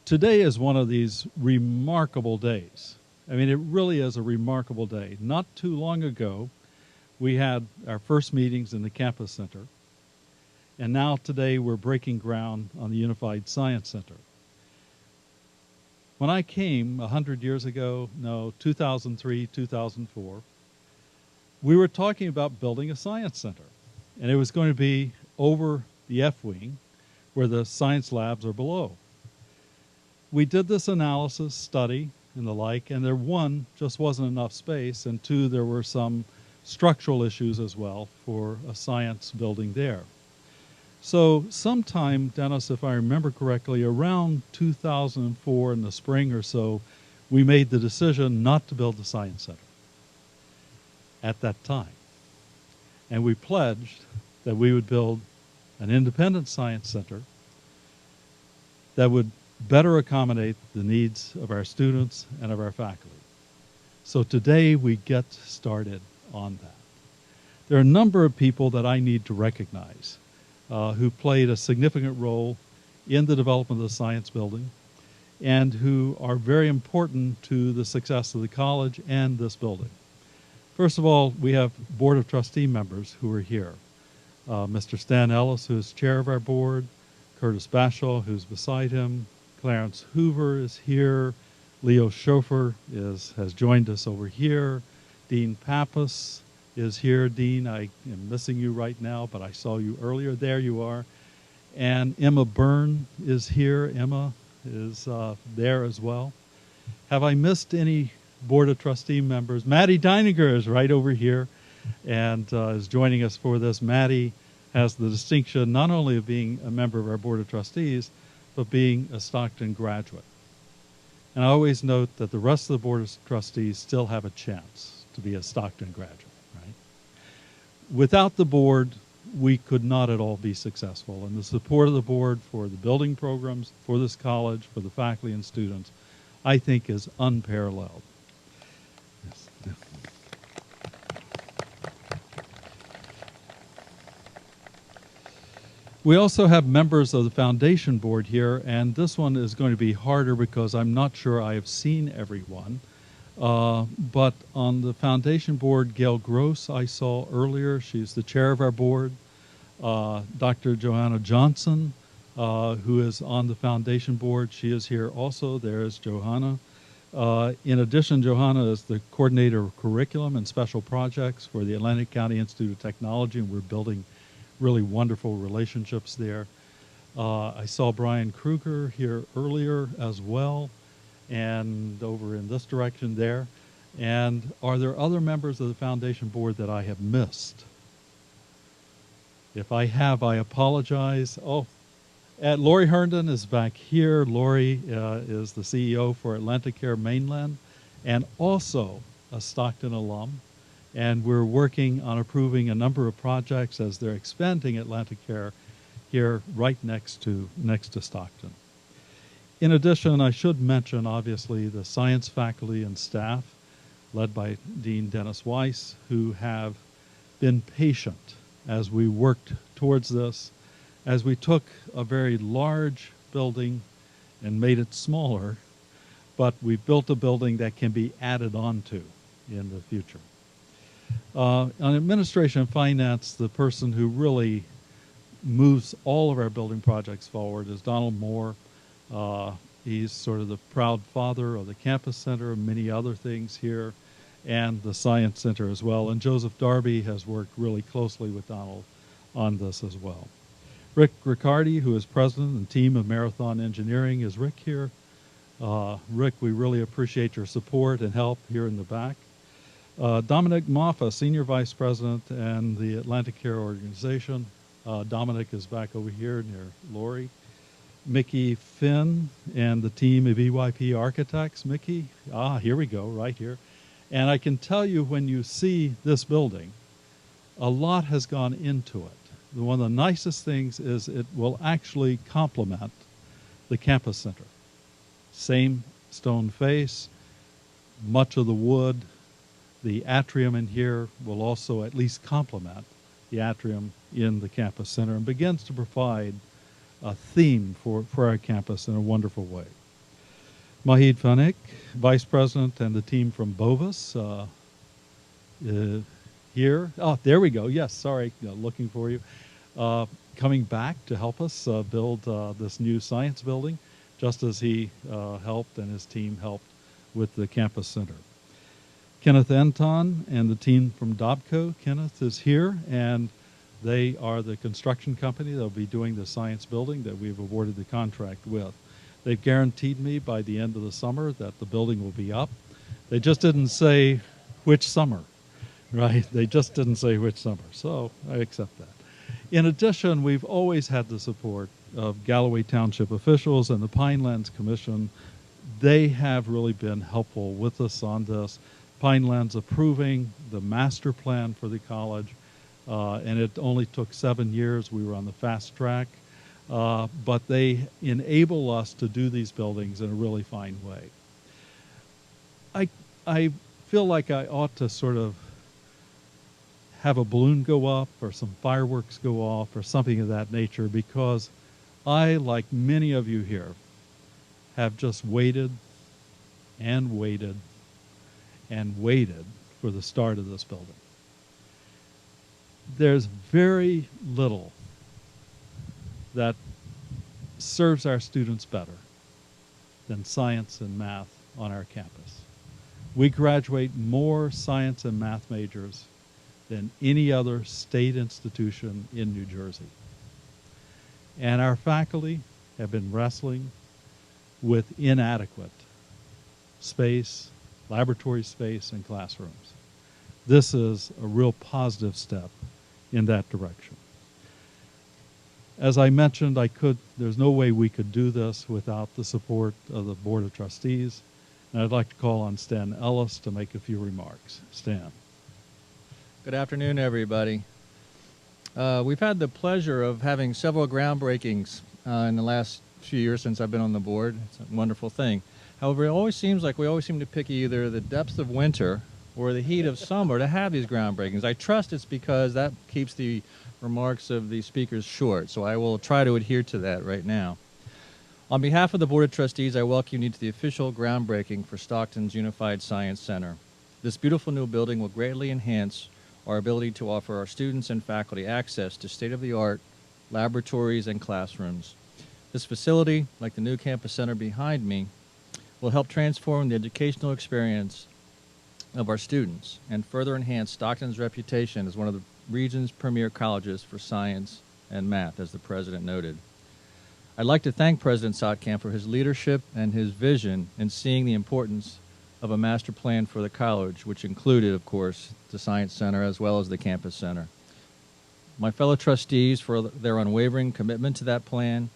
Today is one of these remarkable days. I mean, it really is a remarkable day. Not too long ago, we had our first meetings in the campus center, and now today we're breaking ground on the Unified Science Center. When I came 100 years ago, no, 2003, 2004, we were talking about building a science center, and it was going to be over the F wing where the science labs are below. We did this analysis, study, and the like, and there, one, just wasn't enough space, and two, there were some structural issues as well for a science building there. So sometime, Dennis, if I remember correctly, around 2004 in the spring or so, we made the decision not to build the science center at that time. And we pledged that we would build an independent science center that would better accommodate the needs of our students and of our faculty. So today we get started on that. There are a number of people that I need to recognize who played a significant role in the development of the science building and who are very important to the success of the college and this building. First of all, we have Board of Trustee members who are here. Mr. Stan Ellis, who is chair of our board, Curtis Bashall, who's beside him, Clarence Hoover is here, Leo Schofer has joined us over here, Dean Pappas is here. Dean, I am missing you right now, but I saw you earlier. There you are. And Emma Byrne is here. Emma is there as well. Have I missed any Board of Trustee members? Maddie Deininger is right over here and is joining us for this. Maddie has the distinction not only of being a member of our Board of Trustees, but being a Stockton graduate. And I always note that the rest of the Board of Trustees still have a chance to be a Stockton graduate, right? Without the board, we could not at all be successful. And the support of the board for the building programs, for this college, for the faculty and students, I think is unparalleled. Yes. We also have members of the foundation board here, and this one is going to be harder because I'm not sure I have seen everyone. But on the foundation board, Gail Gross I saw earlier. She's the chair of our board. Dr. Johanna Johnson, who is on the foundation board, she is here also. There is Johanna. In addition, Johanna is the coordinator of curriculum and special projects for the Atlantic County Institute of Technology, and we're building really wonderful relationships there. I saw Brian Kruger here earlier as well, and over in this direction there. And are there other members of the foundation board that I have missed? If I have, I apologize. Oh, Lori Herndon is back here. Lori is the CEO for Atlanticare Mainland and also a Stockton alum. And we're working on approving a number of projects as they're expanding Atlanticare here right next to Stockton. In addition, I should mention, obviously, the science faculty and staff, led by Dean Dennis Weiss, who have been patient as we worked towards this, as we took a very large building and made it smaller, but we built a building that can be added on to in the future. On administration and finance, the person who really moves all of our building projects forward is Donald Moore. He's sort of the proud father of the campus center and many other things here, and the science center as well. And Joseph Darby has worked really closely with Donald on this as well. Rick Riccardi, who is president and team of Marathon Engineering, is Rick here? Rick, we really appreciate your support and help here in the back. Dominic Moffa, Senior Vice President and the Atlanticare Organization. Dominic is back over here near Lori. Mickey Finn and the team of EYP Architects. Mickey, here we go, right here. And I can tell you when you see this building, a lot has gone into it. One of the nicest things is it will actually complement the campus center. Same stone face, much of the wood. The atrium in here will also at least complement the atrium in the campus center and begins to provide a theme for our campus in a wonderful way. Mahid Fanik, Vice President, and the team from Bovis here. Oh, there we go. Yes, sorry, looking for you. Coming back to help us build this new science building, just as he helped and his team helped with the campus center. Kenneth Anton and the team from Dobco. Kenneth is here, and they are the construction company that will be doing the science building that we've awarded the contract with. They've guaranteed me by the end of the summer that the building will be up. They just didn't say which summer, right? They just didn't say which summer, so I accept that. In addition, we've always had the support of Galloway Township officials and the Pinelands Commission. They have really been helpful with us on this. Pinelands approving the master plan for the college, and it only took 7 years. We were on the fast track, but they enable us to do these buildings in a really fine way. I feel like I ought to sort of have a balloon go up or some fireworks go off or something of that nature, because I, like many of you here, have just waited and waited and waited for the start of this building. There's very little that serves our students better than science and math on our campus. We graduate more science and math majors than any other state institution in New Jersey. And our faculty have been wrestling with inadequate space, laboratory space, and classrooms. This is a real positive step in that direction. As I mentioned, there's no way we could do this without the support of the Board of Trustees, and I'd like to call on Stan Ellis to make a few remarks. Stan. Good afternoon, everybody. We've had the pleasure of having several groundbreakings in the last few years since I've been on the board. It's a wonderful thing. However, it always seems like we always seem to pick either the depths of winter or the heat of summer to have these groundbreakings. I trust it's because that keeps the remarks of the speakers short, so I will try to adhere to that right now. On behalf of the Board of Trustees, I welcome you to the official groundbreaking for Stockton's Unified Science Center. This beautiful new building will greatly enhance our ability to offer our students and faculty access to state-of-the-art laboratories and classrooms. This facility, like the new campus center behind me, will help transform the educational experience of our students and further enhance Stockton's reputation as one of the region's premier colleges for science and math, as the president noted. I'd like to thank President Stockton for his leadership and his vision in seeing the importance of a master plan for the college, which included, of course, the Science Center as well as the Campus Center. My fellow trustees for their unwavering commitment to that plan,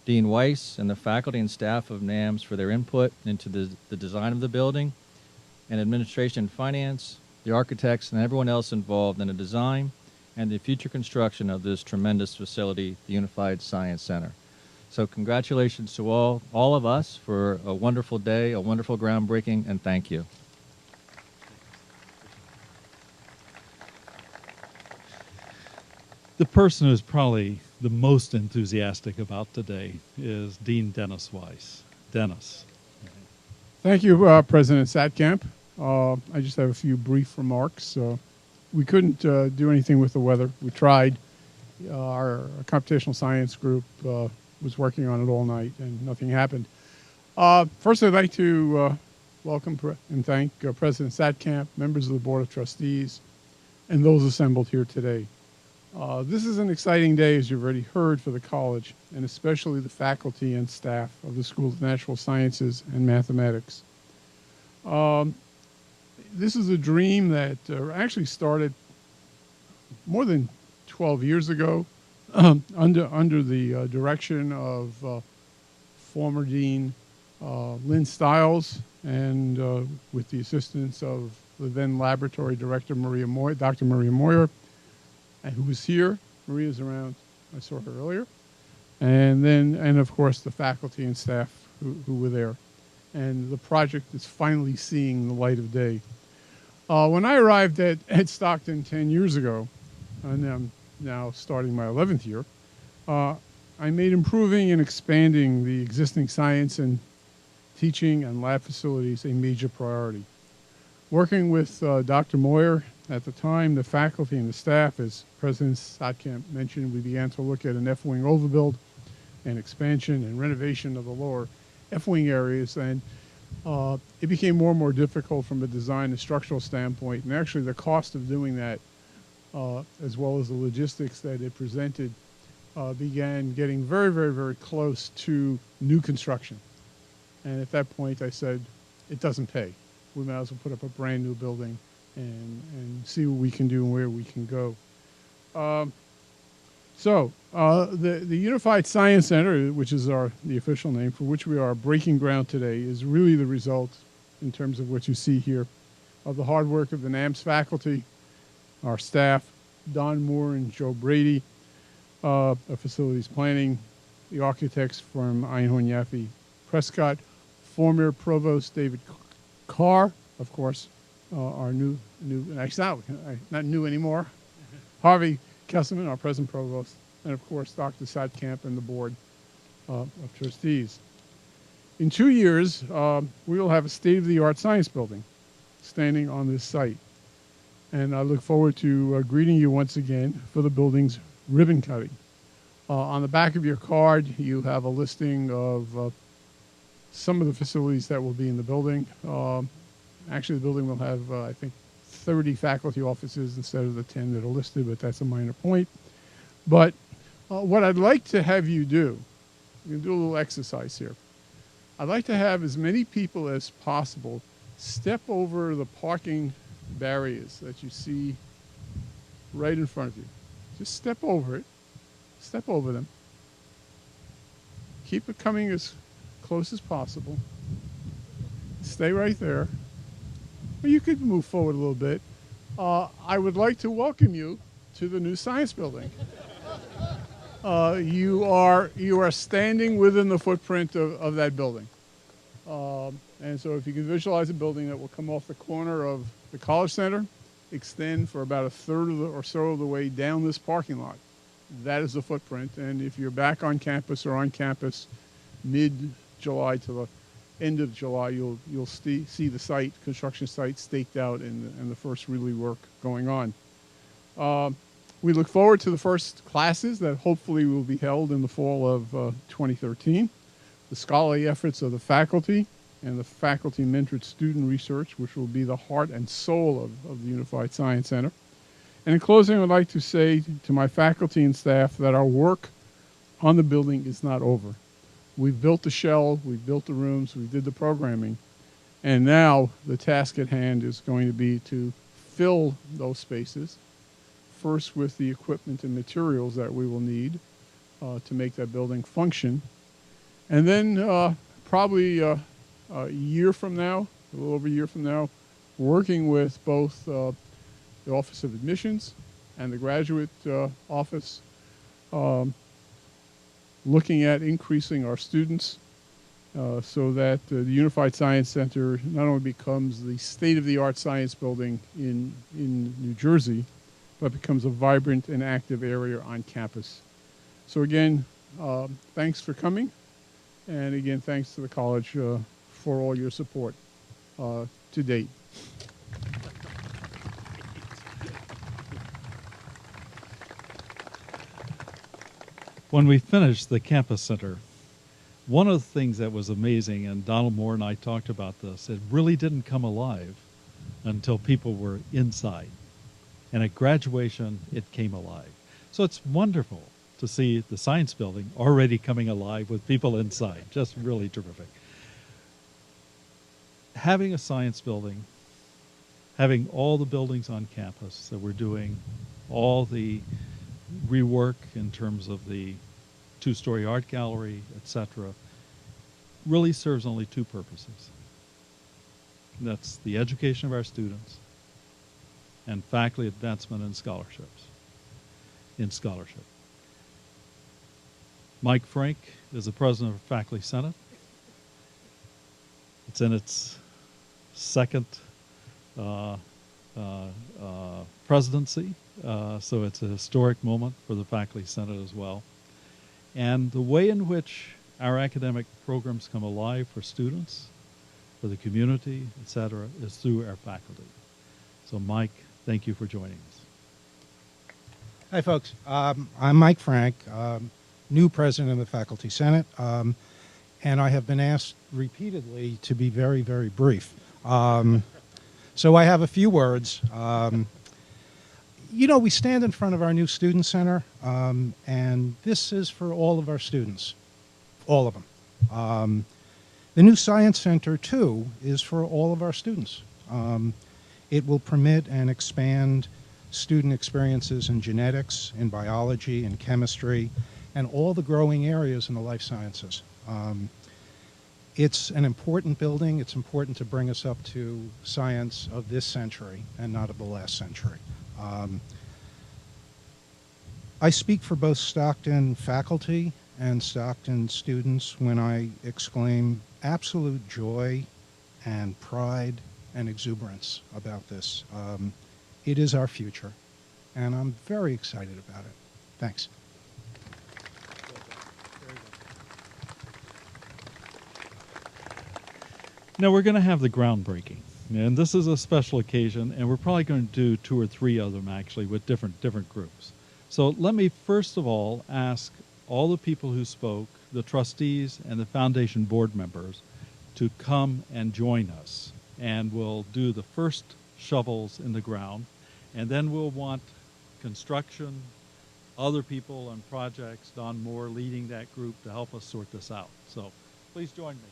Dean Weiss and the faculty and staff of NAMS for their input into the design of the building, and administration and finance, the architects, and everyone else involved in the design and the future construction of this tremendous facility, the Unified Science Center. So congratulations to all of us for a wonderful day, a wonderful groundbreaking, and thank you. The person who's probably the most enthusiastic about today is Dean Dennis Weiss. Dennis. Thank you, President Satkamp. I just have a few brief remarks. We couldn't do anything with the weather. We tried. Our computational science group was working on it all night, and nothing happened. First, I'd like to welcome and thank President Satkamp, members of the Board of Trustees, and those assembled here today. This is an exciting day, as you've already heard, for the college, and especially the faculty and staff of the School of Natural Sciences and Mathematics. This is a dream that actually started more than 12 years ago under the direction of former Dean Lynn Stiles, and with the assistance of the then laboratory director Dr. Maria Moyer, who was here. Maria's around. I saw her earlier. And of course the faculty and staff who were there. And the project is finally seeing the light of day. When I arrived at Stockton 10 years ago, and I'm now starting my 11th year, I made improving and expanding the existing science and teaching and lab facilities a major priority. Working with Dr. Moyer at the time, the faculty and the staff, as President Stockton mentioned, we began to look at an F-wing overbuild and expansion and renovation of the lower F-wing areas, and it became more and more difficult from a design and structural standpoint, and actually the cost of doing that, as well as the logistics that it presented, began getting very, very, very close to new construction. And at that point I said, it doesn't pay. We might as well put up a brand new building and see what we can do and where we can go. The Unified Science Center, which is the official name for which we are breaking ground today, is really the result, in terms of what you see here, of the hard work of the NAMS faculty, our staff, Don Moore and Joe Brady, of facilities planning, the architects from Einhorn Yaffe Prescott, former Provost David Carr, of course, our new, actually not new anymore, Harvey Kesselman, our present provost, and of course Dr. Sadkamp and the board of trustees. In 2 years, we will have a state-of-the-art science building standing on this site. And I look forward to greeting you once again for the building's ribbon cutting. On the back of your card, you have a listing of some of the facilities that will be in the building. Actually, the building will have, I think, 30 faculty offices instead of the 10 that are listed, but that's a minor point. But what I'd like to have you do, we can do a little exercise here. I'd like to have as many people as possible step over the parking barriers that you see right in front of you. Just step over it. Step over them. Keep it coming as close as possible. Stay right there. Well, you could move forward a little bit. I would like to welcome you to the new science building. You are standing within the footprint of that building. And so if you can visualize a building that will come off the corner of the College Center, extend for about a third or so of the way down this parking lot. That is the footprint. And if you're back on campus or on campus mid-July to the end of July, you'll see the site, construction site, staked out and the first really work going on. We look forward to the first classes that hopefully will be held in the fall of 2013. The scholarly efforts of the faculty and the faculty-mentored student research, which will be the heart and soul of the Unified Science Center. And in closing, I'd like to say to my faculty and staff that our work on the building is not over. We've built the shell, we've built the rooms, we did the programming, and now the task at hand is going to be to fill those spaces, first with the equipment and materials that we will need to make that building function, and then probably a year from now, a little over a year from now, working with both the Office of Admissions and the Graduate Office, looking at increasing our students so that the Unified Science Center not only becomes the state-of-the-art science building in New Jersey, but becomes a vibrant and active area on campus. So again, thanks for coming, and again, thanks to the college for all your support to date. When we finished the campus center, one of the things that was amazing, and Donald Moore and I talked about this, it really didn't come alive until people were inside. And at graduation, it came alive. So it's wonderful to see the science building already coming alive with people inside. Just really terrific. Having a science building, having all the buildings on campus that we're doing, all the rework in terms of the two-story art gallery, etc., really serves only two purposes. And that's the education of our students and faculty advancement in scholarship. Mike Frank is the president of Faculty Senate. It's in its second presidency, so it's a historic moment for the Faculty Senate as well. And the way in which our academic programs come alive for students, for the community, etc., is through our faculty. So Mike, thank you for joining us. Hi, folks. I'm Mike Frank, new president of the Faculty Senate, and I have been asked repeatedly to be very, very brief. So I have a few words. You know, we stand in front of our new Student Center, and this is for all of our students, all of them. The new Science Center, too, is for all of our students. It will permit and expand student experiences in genetics, in biology, in chemistry, and all the growing areas in the life sciences. It's an important building. It's important to bring us up to science of this century and not of the last century. I speak for both Stockton faculty and Stockton students when I exclaim absolute joy and pride and exuberance about this. It is our future, and I'm very excited about it. Thanks. Now we're going to have the groundbreaking, and this is a special occasion, and we're probably going to do 2 or 3 of them actually with different groups. So let me first of all ask all the people who spoke, the trustees and the foundation board members, to come and join us, and we'll do the first shovels in the ground, and then we'll want construction, other people on projects, Don Moore leading that group to help us sort this out. So please join me.